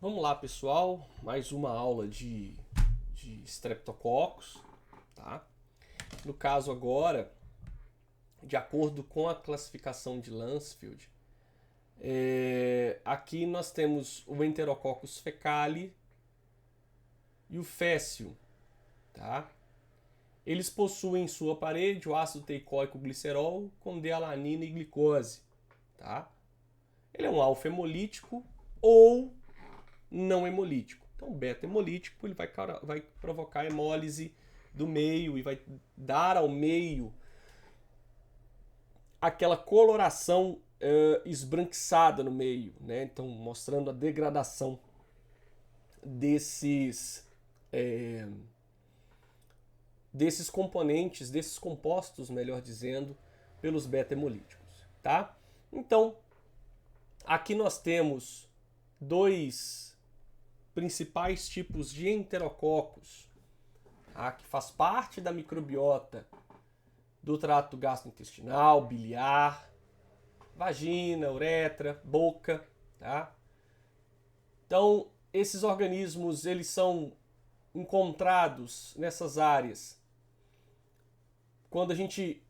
Vamos lá, pessoal. Mais uma aula de Streptococcus, tá? No caso agora, de acordo com a classificação de Lansfield, aqui nós temos o Enterococcus fecali e o Faecium, tá? Eles possuem em sua parede o ácido teicoico glicerol com dealanina e glicose, tá? Ele é um alfa-hemolítico ou não hemolítico. Então, beta-hemolítico, ele vai provocar hemólise do meio e vai dar ao meio aquela coloração esbranquiçada no meio, né? Então, mostrando a degradação desses componentes, desses compostos, melhor dizendo, pelos beta-hemolíticos, tá? Então, aqui nós temos dois principais tipos de enterococos, tá? Que faz parte da microbiota do trato gastrointestinal, biliar, vagina, uretra, boca, tá? Então, esses organismos, eles são encontrados nessas áreas quando a gente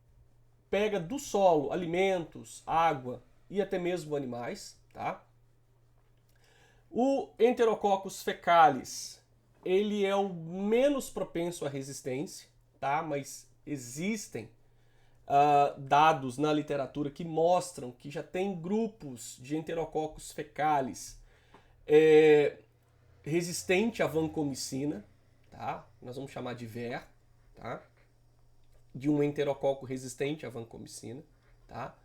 pega do solo alimentos, água e até mesmo animais, tá? O Enterococcus fecalis, ele é o menos propenso à resistência, tá? Mas existem dados na literatura que mostram que já tem grupos de Enterococcus fecalis resistente à vancomicina, tá? Nós vamos chamar de VER, tá? De um enterococo resistente à vancomicina, tá?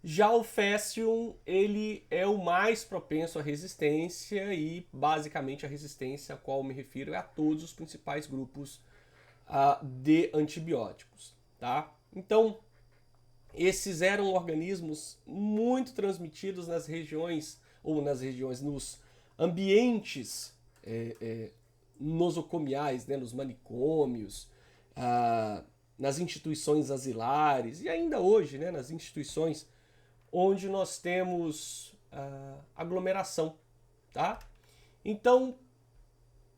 Já o Faecium, ele é o mais propenso à resistência e basicamente a resistência a qual me refiro é a todos os principais grupos de antibióticos, tá? Então, esses eram organismos muito transmitidos nas regiões, nos ambientes nosocomiais, né, nos manicômios, nas instituições asilares e ainda hoje, né, nas instituições onde nós temos aglomeração, tá? Então,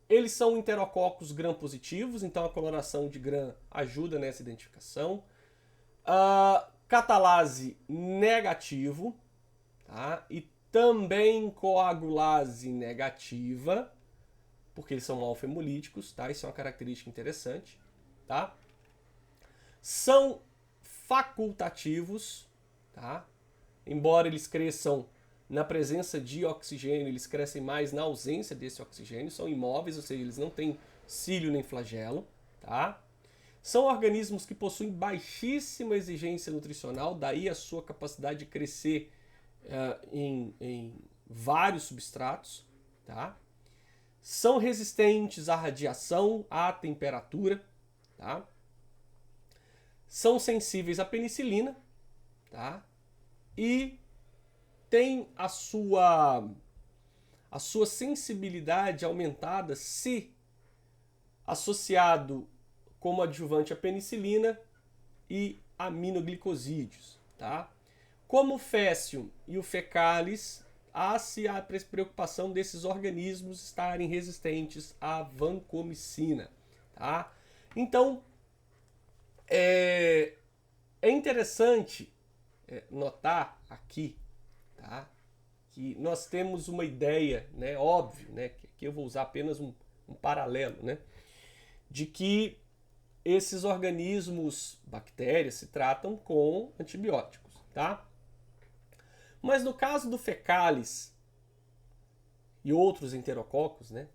eles são enterococos gram-positivos, então a coloração de gram ajuda nessa identificação. Catalase negativo, tá? E também coagulase negativa, porque eles são alfa-hemolíticos, tá? Isso é uma característica interessante, tá? São facultativos, tá? Embora eles cresçam na presença de oxigênio, eles crescem mais na ausência desse oxigênio, são imóveis, ou seja, eles não têm cílio nem flagelo, tá? São organismos que possuem baixíssima exigência nutricional, daí a sua capacidade de crescer em vários substratos, tá? São resistentes à radiação, à temperatura, tá? São sensíveis à penicilina, tá? E tem a sua sensibilidade aumentada se associado como adjuvante à penicilina e aminoglicosídeos, tá? Como o Faecium e o fecalis, há-se a preocupação desses organismos estarem resistentes à vancomicina, tá? Então, é interessante notar aqui, tá, que nós temos uma ideia, né, óbvio, né, que aqui eu vou usar apenas um paralelo, né, de que esses organismos, bactérias, se tratam com antibióticos, tá? Mas no caso do fecalis e outros enterococos, né,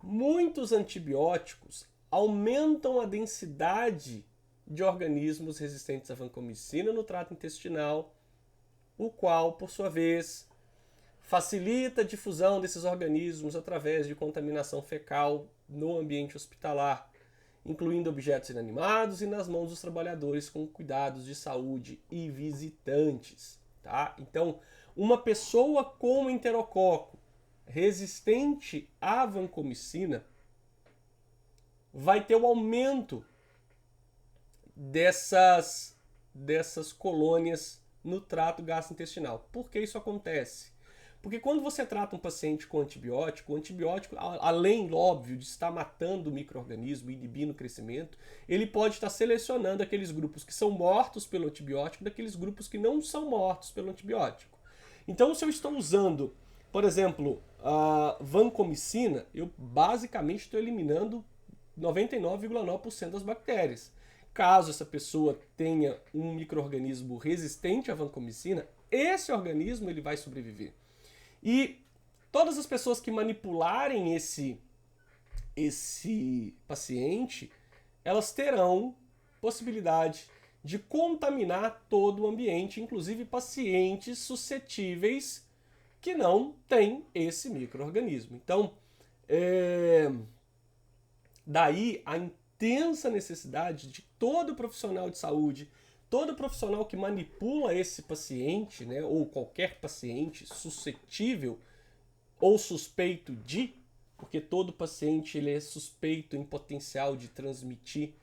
muitos antibióticos aumentam a densidade de organismos resistentes à vancomicina no trato intestinal, o qual, por sua vez, facilita a difusão desses organismos através de contaminação fecal no ambiente hospitalar, incluindo objetos inanimados e nas mãos dos trabalhadores com cuidados de saúde e visitantes, tá? Então, uma pessoa com enterococo resistente à vancomicina vai ter o aumento dessas colônias no trato gastrointestinal. Por que isso acontece? Porque quando você trata um paciente com antibiótico, o antibiótico, além, óbvio, de estar matando o micro-organismo e inibindo o crescimento, ele pode estar selecionando aqueles grupos que são mortos pelo antibiótico daqueles grupos que não são mortos pelo antibiótico. Então, se eu estou usando, por exemplo, a vancomicina, eu basicamente estou eliminando 99,9% das bactérias. Caso essa pessoa tenha um micro-organismo resistente à vancomicina, esse organismo ele vai sobreviver. E todas as pessoas que manipularem esse paciente, elas terão possibilidade de contaminar todo o ambiente, inclusive pacientes suscetíveis que não têm esse micro-organismo. Então, daí a intensa necessidade de todo profissional de saúde, todo profissional que manipula esse paciente, né, ou qualquer paciente suscetível ou suspeito de, porque todo paciente ele é suspeito em potencial de transmitir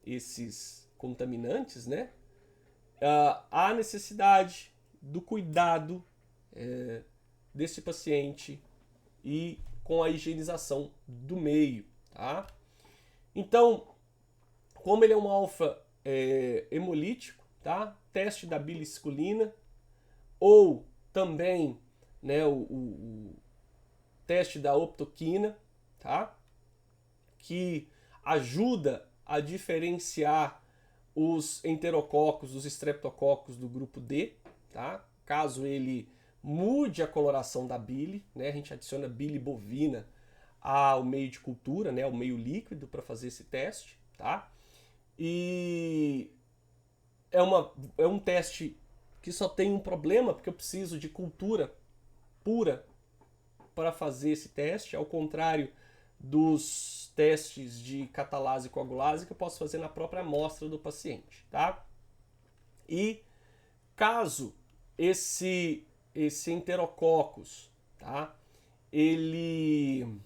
esses contaminantes, né? Há necessidade do cuidado desse paciente e com a higienização do meio, tá? Então, como ele é um alfa hemolítico, tá? Teste da biliscolina ou também, né, o teste da optoquina, tá? Que ajuda a diferenciar os enterococos dos estreptococos do grupo D, tá? Caso ele mude a coloração da bile, né? A gente adiciona bile bovina ao meio de cultura, né? Ao meio líquido para fazer esse teste, tá? E é um teste que só tem um problema, porque eu preciso de cultura pura para fazer esse teste, ao contrário dos testes de catalase e coagulase que eu posso fazer na própria amostra do paciente, tá? E caso esse enterococcus, tá? Ele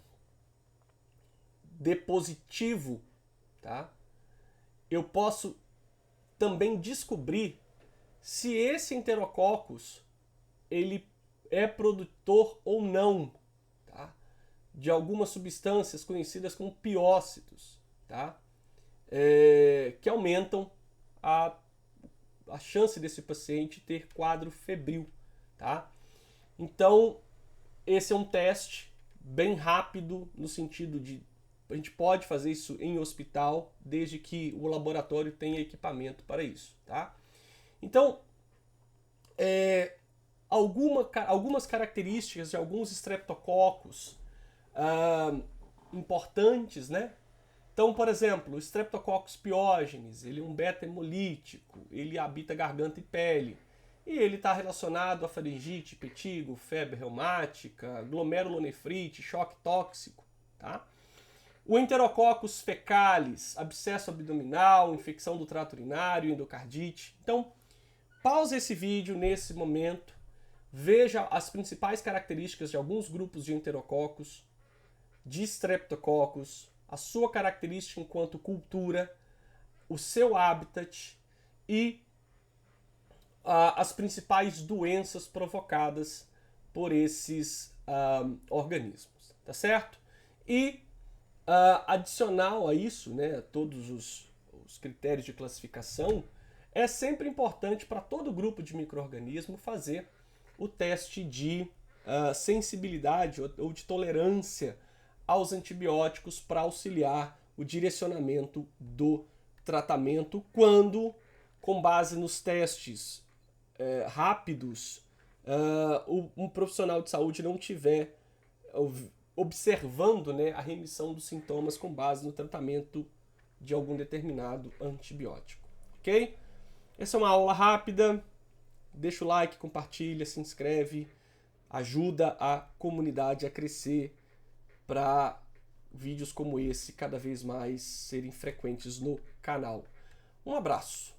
dê positivo, tá? Eu posso também descobrir se esse enterococcus ele é produtor ou não, tá? De algumas substâncias conhecidas como piócitos, tá? Que aumentam a chance desse paciente ter quadro febril, tá? Então, esse é um teste bem rápido, no sentido de a gente pode fazer isso em hospital, desde que o laboratório tenha equipamento para isso, tá? Então, algumas características de alguns estreptococos importantes, né? Então, por exemplo, o Streptococcus pyogenes, ele é um beta-hemolítico, ele habita garganta e pele, e ele está relacionado a faringite, petigo, febre reumática, glomerulonefrite, choque tóxico, tá? O Enterococcus fecalis, abscesso abdominal, infecção do trato urinário, endocardite. Então, pausa esse vídeo nesse momento, veja as principais características de alguns grupos de enterococcus, de Streptococcus, a sua característica enquanto cultura, o seu habitat e as principais doenças provocadas por esses organismos, tá certo? E adicional a isso, né, todos os critérios de classificação, é sempre importante para todo grupo de micro-organismo fazer o teste de sensibilidade ou de tolerância aos antibióticos para auxiliar o direcionamento do tratamento quando, com base nos testes rápidos, um profissional de saúde não tiver observando, né, a remissão dos sintomas com base no tratamento de algum determinado antibiótico, ok? Essa é uma aula rápida, deixa o like, compartilha, se inscreve, ajuda a comunidade a crescer para vídeos como esse cada vez mais serem frequentes no canal. Um abraço!